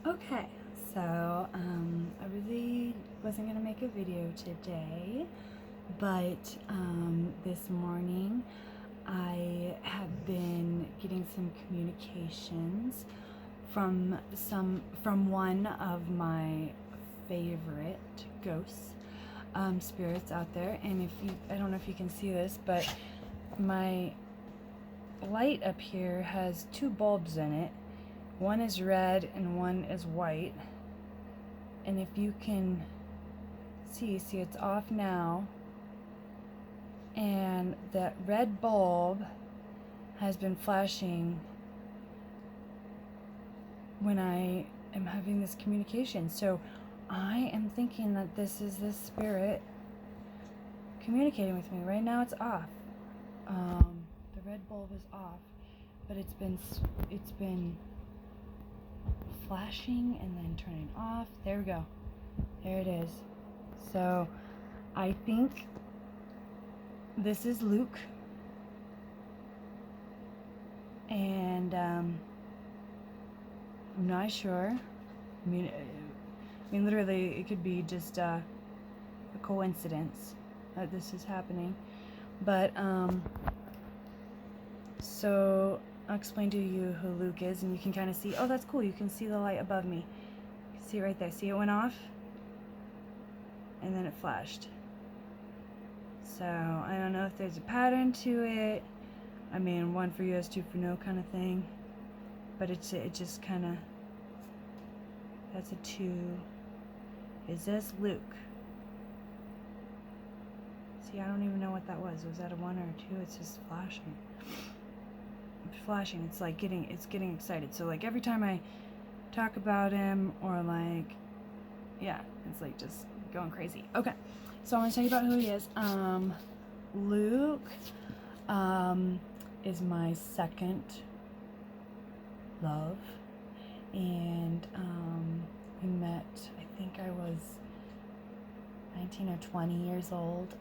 Okay, so I really wasn't gonna make a video today, but this morning I have been getting some communications from one of my favorite ghosts, spirits out there. And I don't know if you can see this, but my light up here has two bulbs in it. One is red and one is white. And if you can see it's off now. And that red bulb has been flashing when I am having this communication. So I am thinking that this is the spirit communicating with me. Right now it's off. The red bulb is off, but it's been flashing and then turning off. There we go. There it is. So I think this is Luke, and I'm not sure. I mean, literally, it could be just a coincidence that this is happening. But so I'll explain to you who Luke is, and you can kind of see. Oh, that's cool. You can see the light above me. You can see it right there. See, it went off, and then it flashed. So I don't know if there's a pattern to it. I mean, one for yes, two for no kind of thing. But it just kind of, that's a 2. Is this Luke? See, I don't even know what that was. Was that a 1 or a 2? It's just flashing. It's flashing. It's like getting excited. So like every time I talk about him, or like, yeah, it's like just going crazy. Okay, so I'm gonna tell you about who he is. Luke is my second love, and we met, I think I was 19 or 20 years old,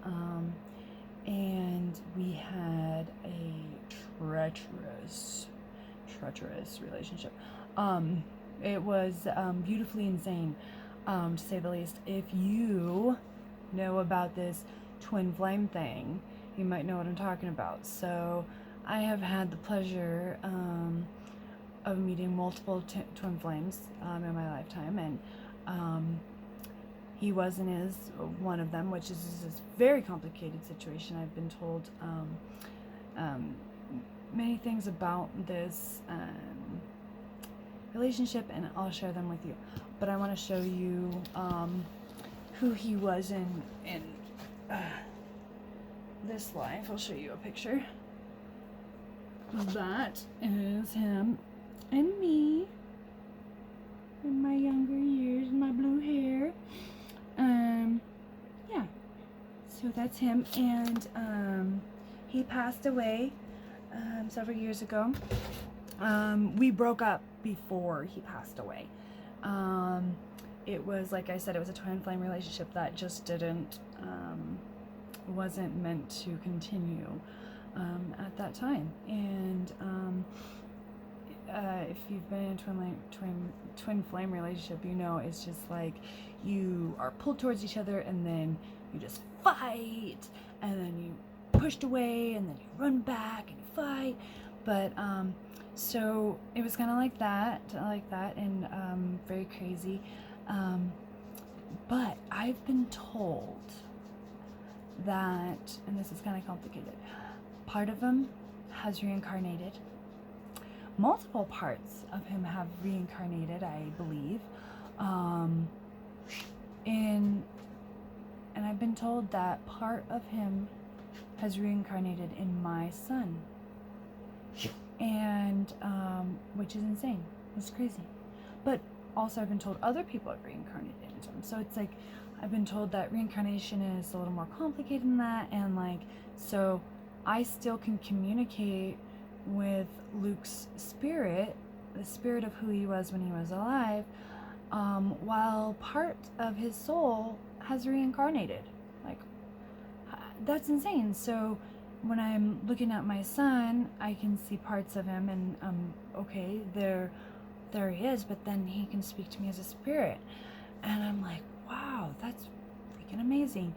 and we had a treacherous relationship. It was beautifully insane, to say the least. If you know about this twin flame thing, you might know what I'm talking about. So I have had the pleasure of meeting multiple twin flames in my lifetime, and he wasn't as one of them, which is this very complicated situation. I've been told many things about this relationship, and I'll share them with you. But I want to show you who he was in this life. I'll show you a picture. That is him and me in my younger years, my blue hair. Yeah, so that's him, and he passed away several years ago. We broke up before he passed away. It was, like I said, it was a twin flame relationship that just wasn't meant to continue at that time. And if you've been in a twin flame relationship, you know it's just like you are pulled towards each other, and then you just fight, and then you pushed away, and then you run back and you fight. But so it was kind of like that, and very crazy. But I've been told that, and this is kind of complicated, part of him has reincarnated. Multiple parts of him have reincarnated, I believe. And I've been told that part of him has reincarnated in my son. And which is insane. It's crazy. But also I've been told other people have reincarnated into him. So it's like I've been told that reincarnation is a little more complicated than that, and like, so I still can communicate with Luke's spirit, the spirit of who he was when he was alive, while part of his soul has reincarnated. Like, that's insane. So when I'm looking at my son, I can see parts of him, and okay, they're there he is, but then he can speak to me as a spirit. And I'm like, wow, that's freaking amazing.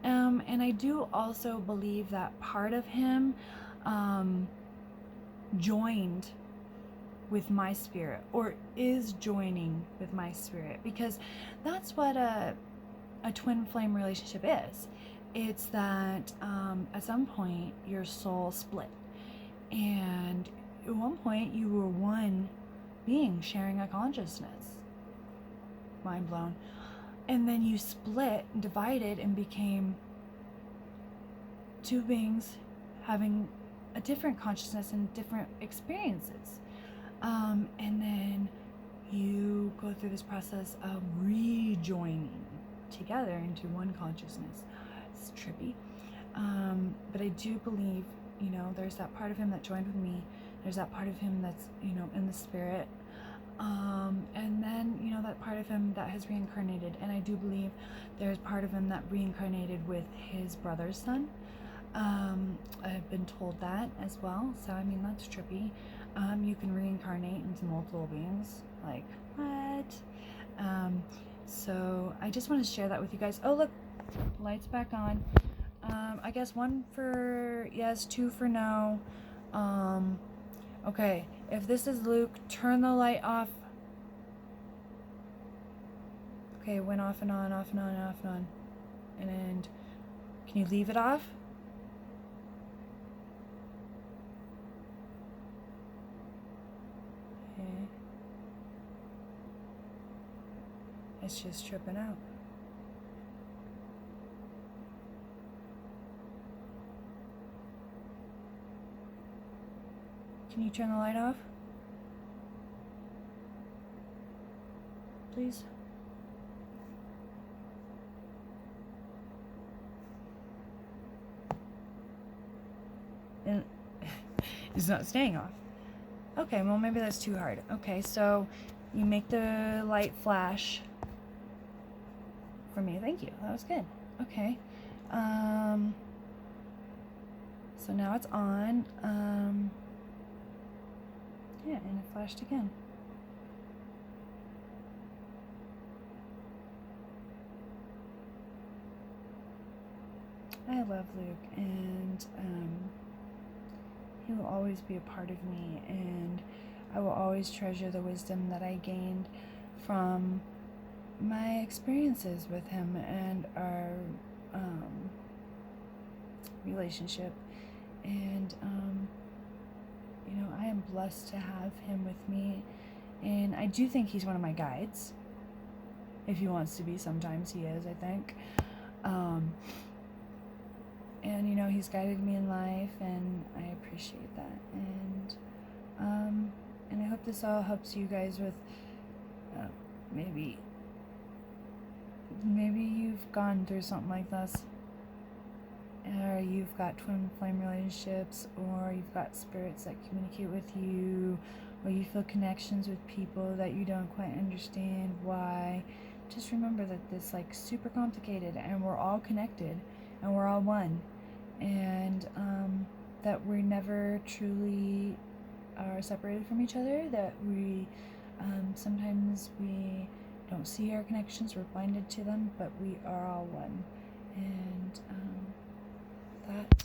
And I do also believe that part of him joined with my spirit, or is joining with my spirit, because that's what a twin flame relationship is. It's that at some point your soul split, and at one point you were one being sharing a consciousness. Mind blown. And then you split, divided, and became two beings having a different consciousness and different experiences. And then you go through this process of rejoining together into one consciousness. It's trippy. But I do believe, you know, there's that part of him that joined with me. There's that part of him that's, you know, in the spirit. And then, you know, that part of him that has reincarnated. And I do believe there's part of him that reincarnated with his brother's son. I've been told that as well. So, I mean, that's trippy. You can reincarnate into multiple beings. Like, what? So I just want to share that with you guys. Oh, look, lights back on. I guess 1 for yes, 2 for no. Okay, if this is Luke, turn the light off. Okay, it went off and on, off and on, off and on. And can you leave it off? Okay. It's just tripping out. Can you turn the light off? Please? And it's not staying off. Okay, well, maybe that's too hard. Okay, so you make the light flash for me. Thank you. That was good. Okay. So now it's on. Yeah, and it flashed again. I love Luke, and he will always be a part of me, and I will always treasure the wisdom that I gained from my experiences with him and our relationship. And you know, I am blessed to have him with me, and I do think he's one of my guides. If he wants to be, sometimes he is, I think. And you know, he's guided me in life, and I appreciate that. And I hope this all helps you guys with maybe you've gone through something like this, or you've got twin flame relationships, or you've got spirits that communicate with you, or you feel connections with people that you don't quite understand why. Just remember that this like super complicated, and we're all connected, and we're all one, and that we never truly are separated from each other, that we sometimes we don't see our connections, we're blinded to them, but we are all one. And that